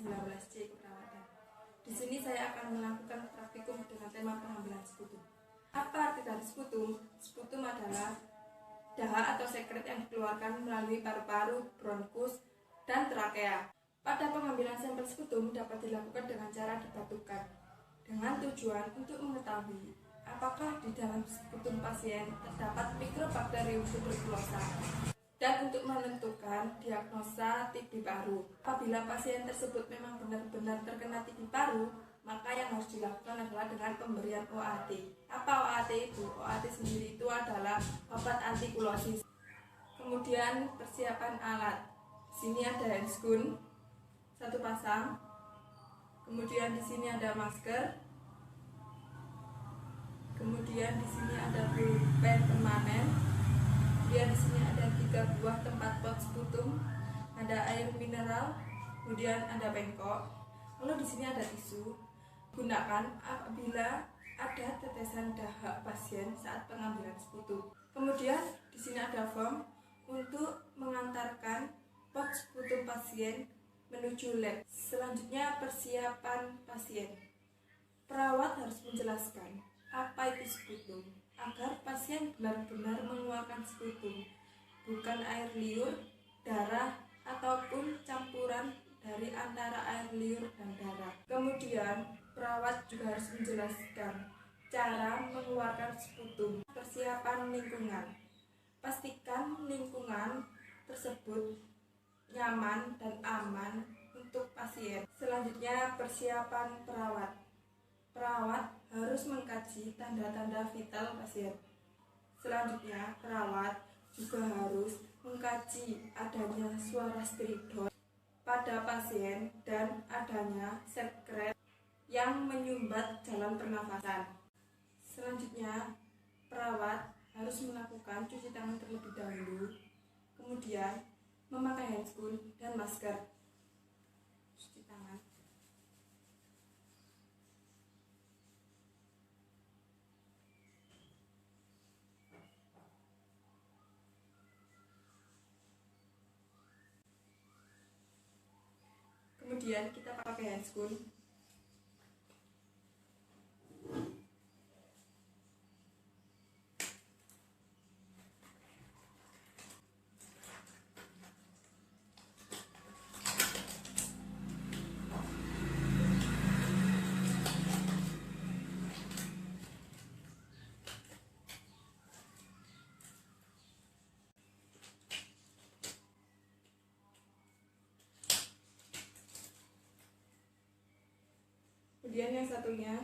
19C keperawatan. Di sini saya akan melakukan praktikum dengan tema pengambilan sputum. Apa arti dari sputum? Sputum adalah dahak atau sekret yang dikeluarkan melalui paru-paru, bronkus, dan trakea. Pada pengambilan sampel sputum dapat dilakukan dengan cara dibatukan, dengan tujuan untuk mengetahui apakah di dalam sputum pasien terdapat mikrobakterium tuberkulosa dan untuk menentukan diagnosa TB paru. Apabila pasien tersebut memang benar-benar terkena TB paru, maka yang harus dilakukan adalah dengan pemberian OAT. Apa OAT itu? OAT sendiri itu adalah obat antikulosis. Kemudian persiapan alat. Di sini ada handscoon 1 pasang. Kemudian di sini ada masker. Kemudian di sini ada pulpen permanen. Kemudian di sini ada 3 buah tempat pot sputum, ada air mineral, kemudian ada bengkok. Lalu di sini ada tisu. Gunakan apabila ada tetesan dahak pasien saat pengambilan sputum. Kemudian di sini ada form untuk mengantarkan pot sputum pasien menuju lab. Selanjutnya persiapan pasien. Perawat harus menjelaskan apa itu sputum agar pasien benar-benar mengeluarkan sputum, bukan air liur, darah, ataupun campuran dari antara air liur dan darah. Kemudian perawat juga harus menjelaskan cara mengeluarkan sputum. Persiapan lingkungan. Pastikan lingkungan tersebut nyaman dan aman untuk pasien. Selanjutnya persiapan perawat. Perawat harus mengkaji tanda-tanda vital pasien. Selanjutnya, perawat juga harus mengkaji adanya suara stridor pada pasien dan adanya sekret yang menyumbat jalan pernafasan. Selanjutnya, perawat harus melakukan cuci tangan terlebih dahulu, kemudian memakai handscoon dan masker. Cuci tangan. Kemudian kita pakai handscoon. Kemudian yang satunya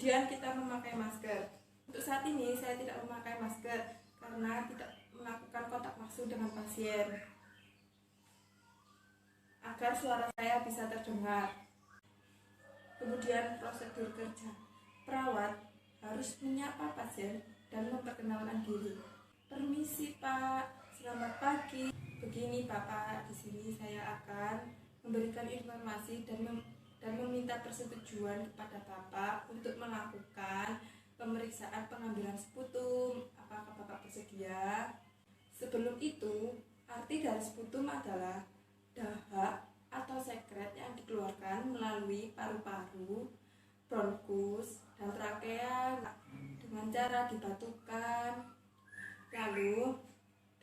kemudian kita memakai masker. Untuk saat ini saya tidak memakai masker karena tidak melakukan kontak langsung dengan pasien agar suara saya bisa terdengar. Kemudian prosedur kerja. Perawat harus menyapa pasien dan memperkenalkan diri. Permisi Pak, selamat pagi. Begini Bapak, di sini saya akan memberikan informasi dan meminta persetujuan kepada Bapak untuk melakukan pemeriksaan pengambilan sputum. Apakah Bapak bersedia? Sebelum itu, arti dari sputum adalah dahak atau sekret yang dikeluarkan melalui paru-paru, bronkus, dan trakea dengan cara dibatukan. Lalu,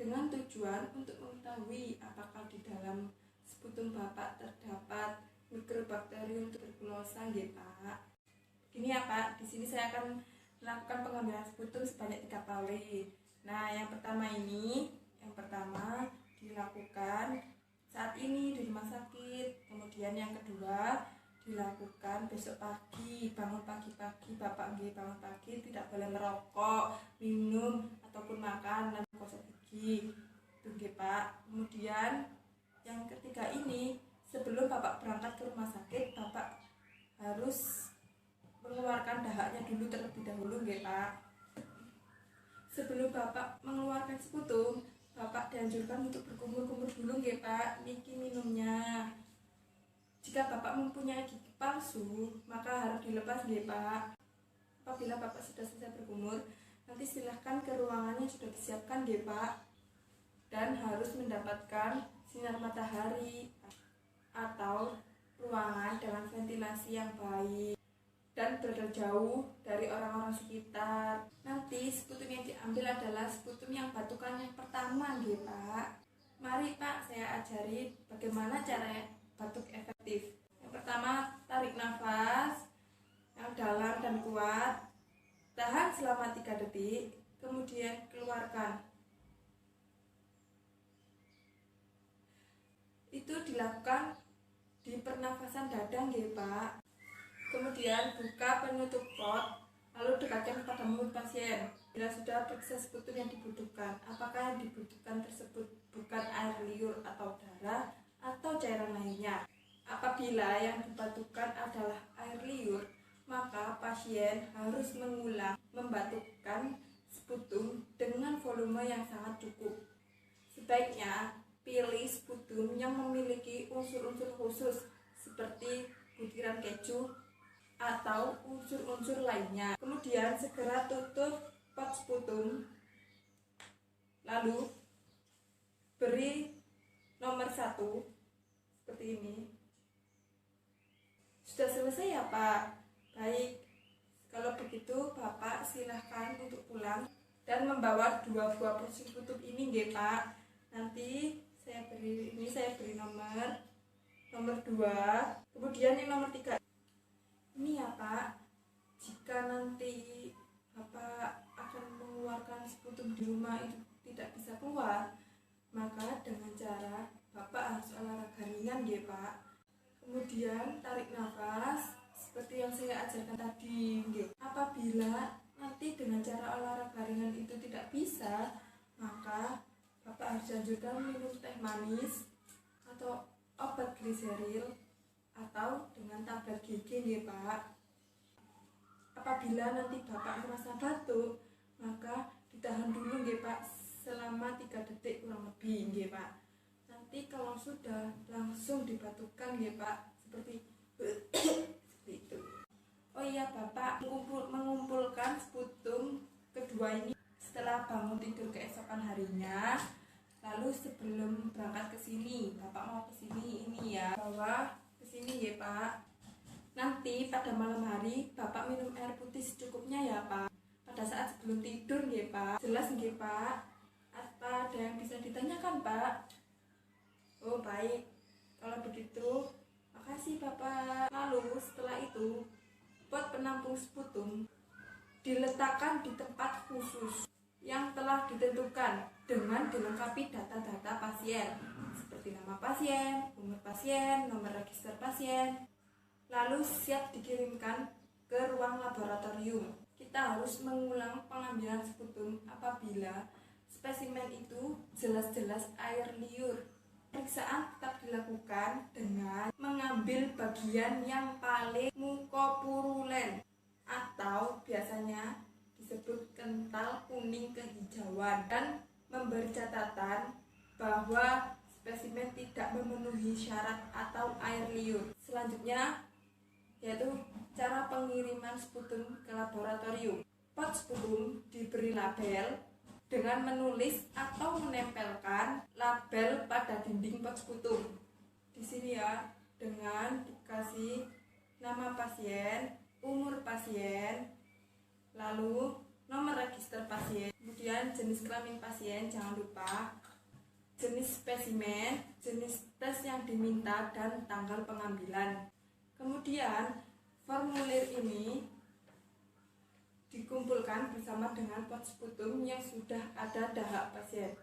dengan tujuan untuk mengetahui apakah di dalam sputum Bapak terdapat mikrobakterium tuberkulosa, nggih Pak. Gini ya Pak, di sini saya akan melakukan pengambilan sputum sebanyak 3 kali. Nah, yang pertama dilakukan saat ini di rumah sakit. Kemudian yang kedua dilakukan besok pagi. Bangun pagi-pagi, Bapak nggih bangun pagi tidak boleh merokok, minum ataupun makan dan gosok gigi. Itu nggih Pak. Kemudian yang ketiga ini, sebelum Bapak berangkat ke rumah sakit, Bapak harus mengeluarkan dahaknya dulu terlebih dahulu nggih Pak. Sebelum Bapak mengeluarkan sputum, Bapak dianjurkan untuk berkumur-kumur dulu nggih Pak, niki minumnya. Jika Bapak mempunyai gigi palsu, maka harus dilepas nggih Pak. Apabila Bapak sudah selesai berkumur, nanti silahkan ke ruangannya sudah disiapkan nggih Pak. Dan harus mendapatkan sinar matahari atau ruangan dengan ventilasi yang baik dan berada jauh dari orang-orang sekitar. Nanti sputum yang diambil adalah sputum yang batukan yang pertama nggih Pak. Mari Pak, saya ajari bagaimana cara batuk efektif. Yang pertama, tarik nafas yang dalam dan kuat, tahan selama 3 detik, kemudian keluarkan. Itu dilakukan di pernafasan dada nggih Pak. Kemudian buka penutup pot, lalu dekatkan pada mulut pasien. Bila sudah periksa sputum yang dibutuhkan, apakah yang dibutuhkan tersebut bukan air liur atau darah atau cairan lainnya. Apabila yang dibatukkan adalah air liur, maka pasien harus mengulang membatukkan sputum dengan volume yang sangat cukup. Sebaiknya pilih sputum yang memiliki unsur-unsur khusus seperti butiran keju atau unsur-unsur lainnya. Kemudian segera tutup pot sputum, lalu beri nomor 1 seperti ini. Sudah selesai ya Pak? Baik, kalau begitu Bapak silahkan untuk pulang dan membawa 2 buah pot sputum ini nggih Pak. Nanti saya beri nomor 2, kemudian yang nomor 3 ini ya Pak. Jika nanti Bapak akan mengeluarkan sputum di rumah itu tidak bisa keluar, maka dengan cara Bapak harus olahraga ringan ya Pak. Kemudian tarik nafas seperti yang saya ajarkan tadi. Apabila nanti dengan cara olahraga ringan itu tidak bisa, maka Bapak harus dianjurkan minum teh manis atau obat gliseril atau dengan tablet gigi nggih Pak. Apabila nanti Bapak merasa batuk, maka ditahan dulu nggih Pak selama 3 detik kurang lebih nggih Pak. Nanti kalau sudah langsung dibatukkan nggih Pak, seperti itu. Oh iya Bapak, mengumpulkan sputum kedua ini setelah bangun tidur keesokan harinya. Lalu sebelum berangkat ke sini, Bapak mau ke sini ini ya, bawa ke sini ya Pak. Nanti pada malam hari Bapak minum air putih secukupnya ya Pak. Pada saat sebelum tidur ya Pak. Jelas nggih Pak? Apa ada yang bisa ditanyakan Pak? Oh baik, kalau begitu makasih Bapak. Lalu setelah itu pot penampung sputum diletakkan di tempat khusus yang telah ditentukan dengan dilengkapi data-data pasien seperti nama pasien, umur pasien, nomor register pasien, lalu siap dikirimkan ke ruang laboratorium. Kita harus mengulang pengambilan sputum apabila spesimen itu jelas-jelas air liur. Pemeriksaan tetap dilakukan dengan mengambil bagian yang paling mukopurulen atau biasanya disebut kental kuning kehijauan, dan memberi catatan bahwa spesimen tidak memenuhi syarat atau air liur. Selanjutnya yaitu cara pengiriman sputum ke laboratorium. Pot sputum diberi label dengan menulis atau menempelkan label pada dinding pot sputum. Di sini ya, dengan dikasih nama pasien, umur pasien, lalu nomor register pasien, kemudian jenis kelamin pasien, jangan lupa, jenis spesimen, jenis tes yang diminta, dan tanggal pengambilan. Kemudian formulir ini dikumpulkan bersama dengan pot sputum yang sudah ada dahak pasien,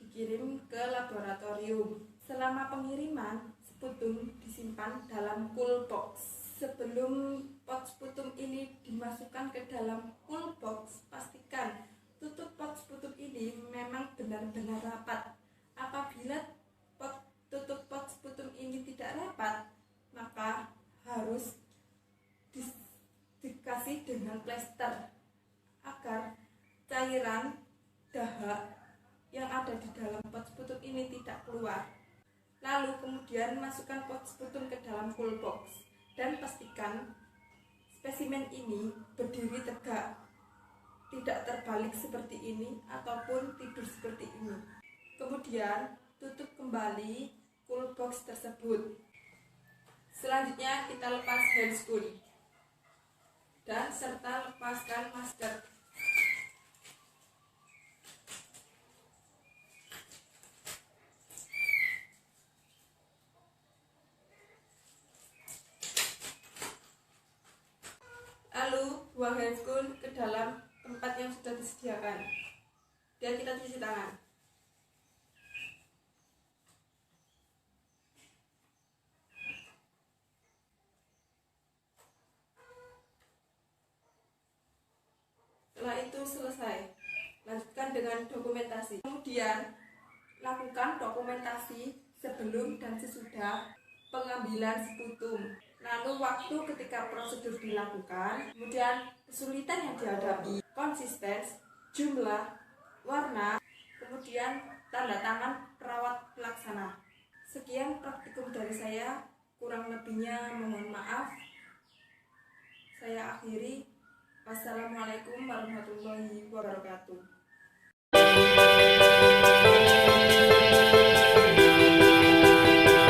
dikirim ke laboratorium. Selama pengiriman, sputum disimpan dalam cool box. sebelum pot sputum ini dimasukkan ke dalam cool box, pastikan tutup pot sputum ini memang benar-benar rapat. Apabila tutup pot sputum ini tidak rapat, maka harus dikasih dengan plester agar cairan dahak yang ada di dalam pot sputum ini tidak keluar. Lalu kemudian masukkan pot sputum ke dalam cool box dan pastikan spesimen ini berdiri tegak, tidak terbalik seperti ini ataupun tidur seperti ini. Kemudian tutup kembali cool box tersebut. Selanjutnya kita lepas handscoon dan serta lepaskan masker. Lalu buang handscoon ke dalam tempat yang sudah disediakan dan kita cuci tangan. Setelah itu selesai, lanjutkan dengan dokumentasi. Kemudian lakukan dokumentasi sebelum dan sesudah pengambilan sputum. Lalu waktu ketika prosedur dilakukan, kemudian kesulitan yang dihadapi, konsistensi, jumlah, warna, kemudian tanda tangan perawat pelaksana. Sekian praktikum dari saya, kurang lebihnya mohon maaf. Saya akhiri. Wassalamualaikum warahmatullahi wabarakatuh.